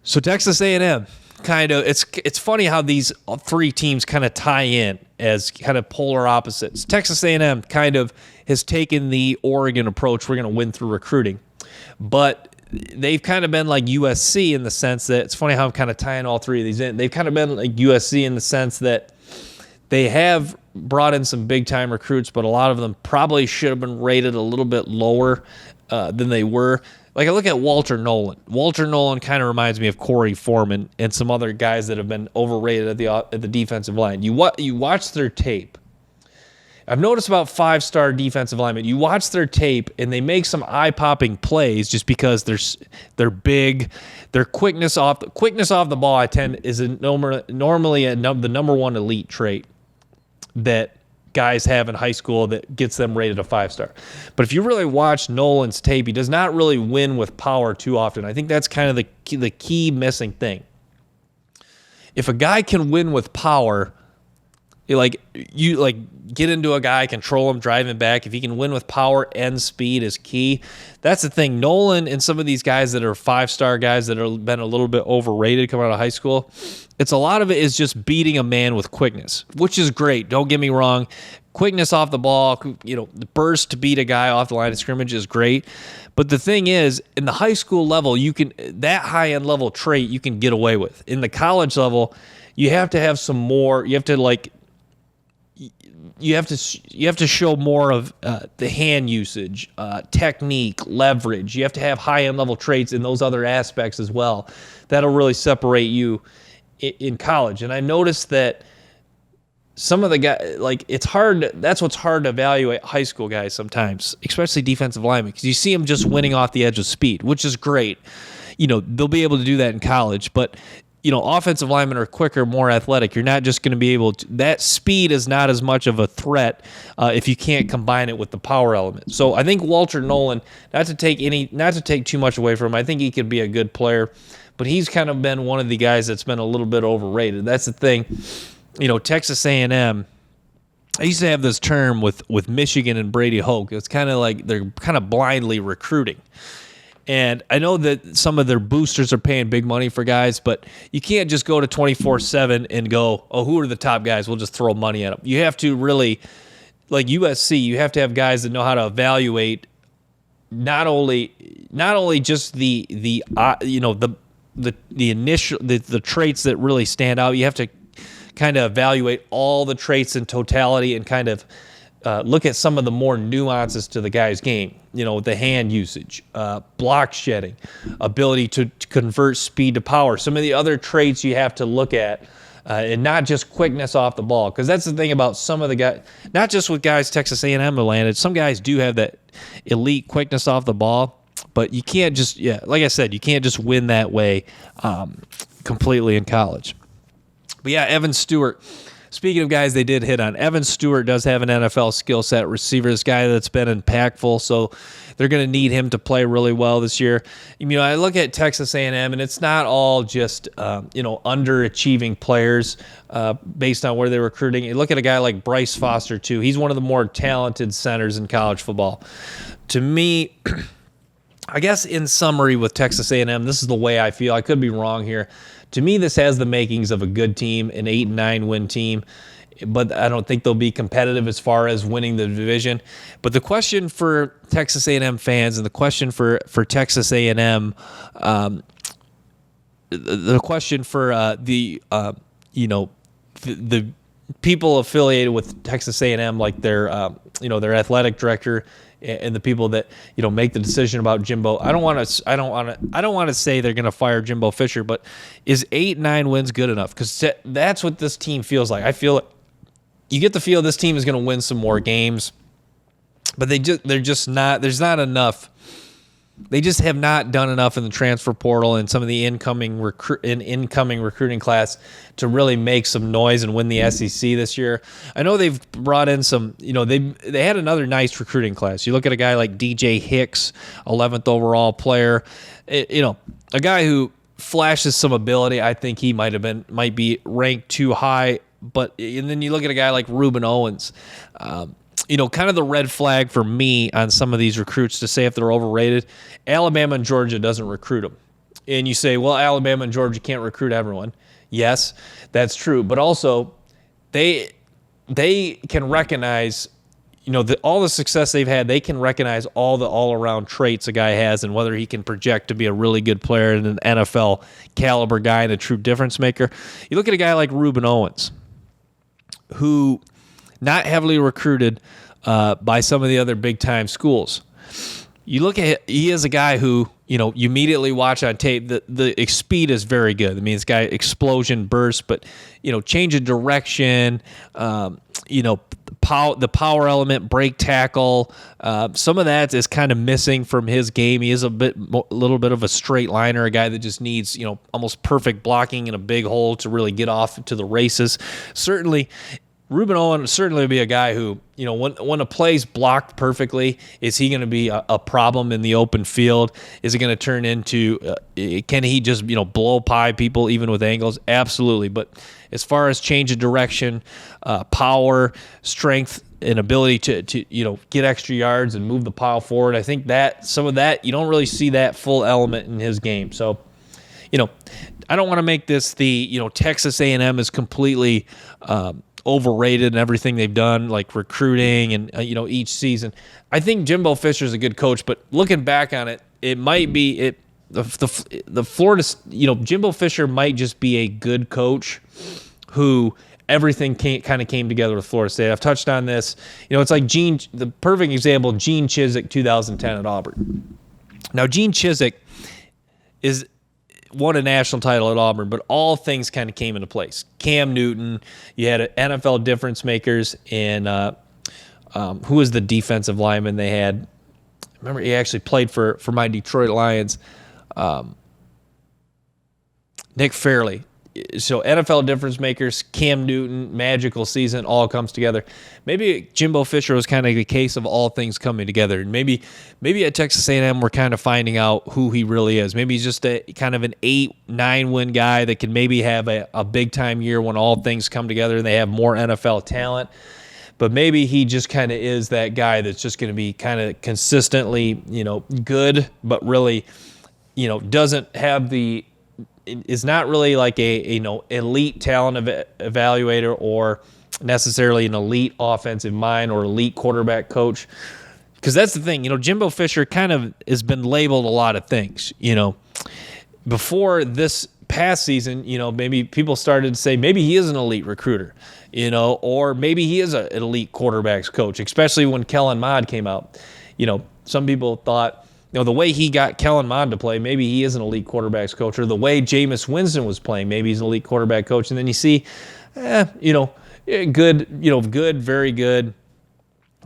So Texas A&M, kind of, it's funny how these three teams kind of tie in as kind of polar opposites. Texas A&M kind of has taken the Oregon approach. We're going to win through recruiting. But they've kind of been like USC in the sense that, it's funny how I'm kind of tying all three of these in. They've kind of been like USC in the sense that they have brought in some big-time recruits, but a lot of them probably should have been rated a little bit lower than they were. Like, I look at Walter Nolan. Walter Nolan kind of reminds me of Corey Foreman and some other guys that have been overrated at the defensive line. You watch their tape. I've noticed about 5-star defensive linemen. You watch their tape, and they make some eye-popping plays just because they're big. Their quickness off the ball, is normally the number one elite trait that guys have in high school that gets them rated a 5-star. But if you really watch Nolan's tape, he does not really win with power too often. I think that's kind of the key missing thing. If a guy can win with power, you get into a guy, control him, drive him back. If he can win with power and speed is key. That's the thing. Nolan and some of these guys that are 5-star guys that have been a little bit overrated coming out of high school, a lot of it is just beating a man with quickness, which is great. Don't get me wrong. Quickness off the ball, the burst to beat a guy off the line of scrimmage is great. But the thing is, in the high school level, that high-end level trait you can get away with. In the college level, you have to have some more. You have to show more of the hand usage, technique, leverage. You have to have high-end level traits in those other aspects as well. That'll really separate you in college. And I noticed that some of the guys, it's hard. That's what's hard to evaluate high school guys sometimes, especially defensive linemen, because you see them just winning off the edge of speed, which is great. They'll be able to do that in college, but offensive linemen are quicker, more athletic. You're not just going to be able to. That speed is not as much of a threat if you can't combine it with the power element. So I think Walter Nolan, not to take too much away from him, I think he could be a good player, but he's kind of been one of the guys that's been a little bit overrated. That's the thing. Texas A&M. I used to have this term with Michigan and Brady Hoke. It's kind of like they're kind of blindly recruiting. And I know that some of their boosters are paying big money for guys, but you can't just go to 24/7 and go, oh, who are the top guys? We'll just throw money at them. You have to really, like USC, you have to have guys that know how to evaluate not only just the traits that really stand out. You have to kind of evaluate all the traits in totality and kind of look at some of the more nuances to the guy's game, the hand usage, block shedding, ability to convert speed to power. Some of the other traits you have to look at, and not just quickness off the ball. Because that's the thing about some of the guys, not just with guys Texas A&M landed. Some guys do have that elite quickness off the ball, but you can't just, like I said, you can't just win that way completely in college. But Evan Stewart. Speaking of guys they did hit on, Evan Stewart does have an NFL skill set receiver, this guy that's been impactful, so they're going to need him to play really well this year. I look at Texas A&M, and it's not all just underachieving players based on where they're recruiting. You look at a guy like Bryce Foster, too. He's one of the more talented centers in college football. To me, I guess in summary with Texas A&M, this is the way I feel. I could be wrong here. To me, this has the makings of a good team, an 8-9 win team, but I don't think they'll be competitive as far as winning the division. But the question for Texas A&M fans and the question for Texas A&M, the question for the people affiliated with Texas A&M, like their athletic director and the people that make the decision about Jimbo. I don't want to say they're going to fire Jimbo Fisher, but is 8-9 wins good enough? Because that's what this team feels like. I feel you get the feel this team is going to win some more games, but they're just not. There's not enough. They just have not done enough in the transfer portal and some of the incoming recruiting class to really make some noise and win the SEC this year. I know they've brought in some, they had another nice recruiting class. You look at a guy like DJ Hicks, 11th overall player, a guy who flashes some ability. I think he might be ranked too high, and then you look at a guy like Reuben Owens. Kind of the red flag for me on some of these recruits to say if they're overrated. Alabama and Georgia doesn't recruit them. And you say, well, Alabama and Georgia can't recruit everyone. Yes, that's true. But also, they can recognize, all the success they've had. They can recognize all the all-around traits a guy has and whether he can project to be a really good player and an NFL caliber guy and a true difference maker. You look at a guy like Reuben Owens, who not heavily recruited by some of the other big-time schools. You look at he is a guy who, you immediately watch on tape. The speed is very good. I mean, this guy explosion burst, but change of direction. The power element, break tackle. Some of that is kind of missing from his game. He is a little bit of a straight liner, a guy that just needs almost perfect blocking in a big hole to really get off to the races. Certainly. Reuben Owens certainly would be a guy who, when a play's blocked perfectly, is he going to be a problem in the open field? Is it going to turn into, can he just, blow by people even with angles? Absolutely. But as far as change of direction, power, strength, and ability to get extra yards and move the pile forward, I think that some of that, you don't really see that full element in his game. So, I don't want to make this the, Texas A&M is completely overrated and everything they've done, like recruiting and each season. I think Jimbo Fisher is a good coach, but looking back on it, it might be the Florida. Jimbo Fisher might just be a good coach who everything kind of came together with Florida State. I've touched on this. It's like the perfect example. Gene Chizik, 2010 at Auburn. Now Gene Chizik won a national title at Auburn, but all things kind of came into place. Cam Newton, you had NFL difference makers, and who was the defensive lineman they had? I remember he actually played for my Detroit Lions, Nick Fairley. So NFL difference makers, Cam Newton, magical season, all comes together. Maybe Jimbo Fisher was kind of the case of all things coming together. Maybe at Texas A&M we're kind of finding out who he really is. Maybe he's just a kind of an 8-9 win guy that can maybe have a big time year when all things come together and they have more NFL talent. But maybe he just kind of is that guy that's just going to be kind of consistently, good, but really, doesn't have is not really like a elite talent evaluator or necessarily an elite offensive mind or elite quarterback coach. Because that's the thing, Jimbo Fisher kind of has been labeled a lot of things. Before this past season, maybe people started to say maybe he is an elite recruiter, or maybe he is an elite quarterbacks coach, especially when Kellen Mond came out. Some people thought, the way he got Kellen Mond to play, maybe he is an elite quarterbacks coach, or the way Jameis Winston was playing, maybe he's an elite quarterback coach. And then you see, good, very good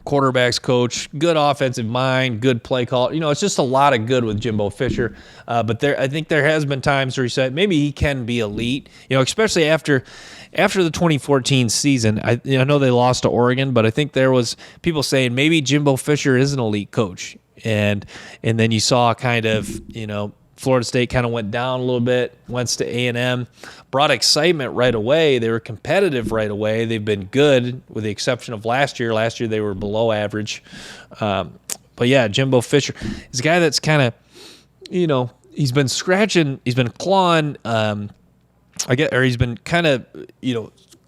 quarterbacks coach, good offensive mind, good play call. It's just a lot of good with Jimbo Fisher. But I think there has been times where he said maybe he can be elite, especially after the 2014 season. I know they lost to Oregon, but I think there was people saying maybe Jimbo Fisher is an elite coach. And then you saw kind of, Florida State kind of went down a little bit, went to A&M, brought excitement right away. They were competitive right away. They've been good with the exception of last year. Last year they were below average. But yeah, Jimbo Fisher is a guy that's kind of, he's been scratching, he's been clawing, he's been kind of,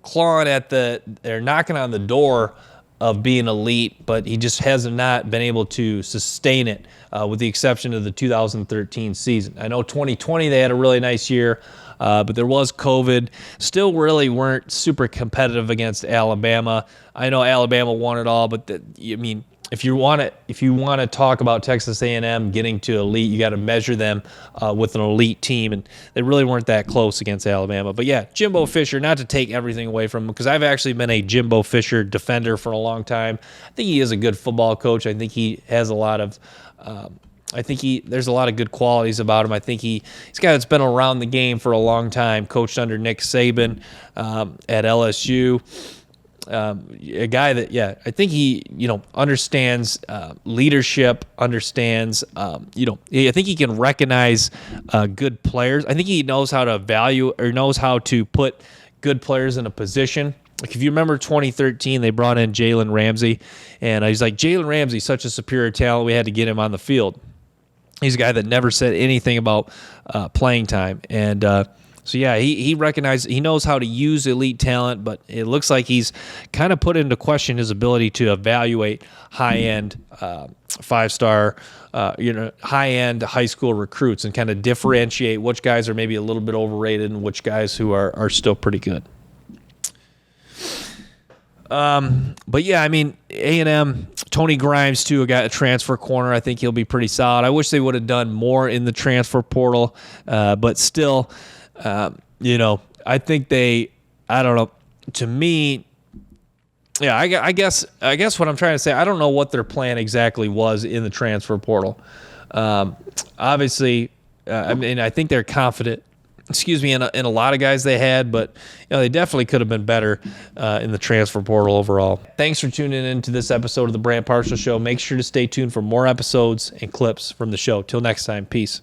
clawing at they're knocking on the door of being elite, but he just has not been able to sustain it with the exception of the 2013 season. I know 2020 they had a really nice year, but there was COVID. Still really weren't super competitive against Alabama. I know Alabama won it all, but if you want to talk about Texas A&M getting to elite, you got to measure them with an elite team, and they really weren't that close against Alabama. But yeah, Jimbo Fisher, not to take everything away from him, because I've actually been a Jimbo Fisher defender for a long time. I think he is a good football coach. I think he has a lot of there's a lot of good qualities about him. I think he's a guy that's been around the game for a long time, coached under Nick Saban at LSU. A guy that, I think he, understands leadership, understands, I think he can recognize good players. I think he knows how to value or knows how to put good players in a position. Like if you remember 2013, they brought in Jalen Ramsey, and he's like, Jalen Ramsey's such a superior talent, we had to get him on the field. He's a guy that never said anything about playing time. And so, yeah, he recognizes, he knows how to use elite talent, but it looks like he's kind of put into question his ability to evaluate high-end five-star, high-end high school recruits and kind of differentiate which guys are maybe a little bit overrated and which guys who are still pretty good. But yeah, I mean, A&M, Tony Grimes too, a transfer corner. I think he'll be pretty solid. I wish they would have done more in the transfer portal, but still, I think I don't know. To me, yeah, I guess what I'm trying to say, I don't know what their plan exactly was in the transfer portal. Obviously, I think they're confident. In a lot of guys they had, but they definitely could have been better in the transfer portal overall. Thanks for tuning in to this episode of the Brant Parcell Show. Make sure to stay tuned for more episodes and clips from the show. Till next time, peace.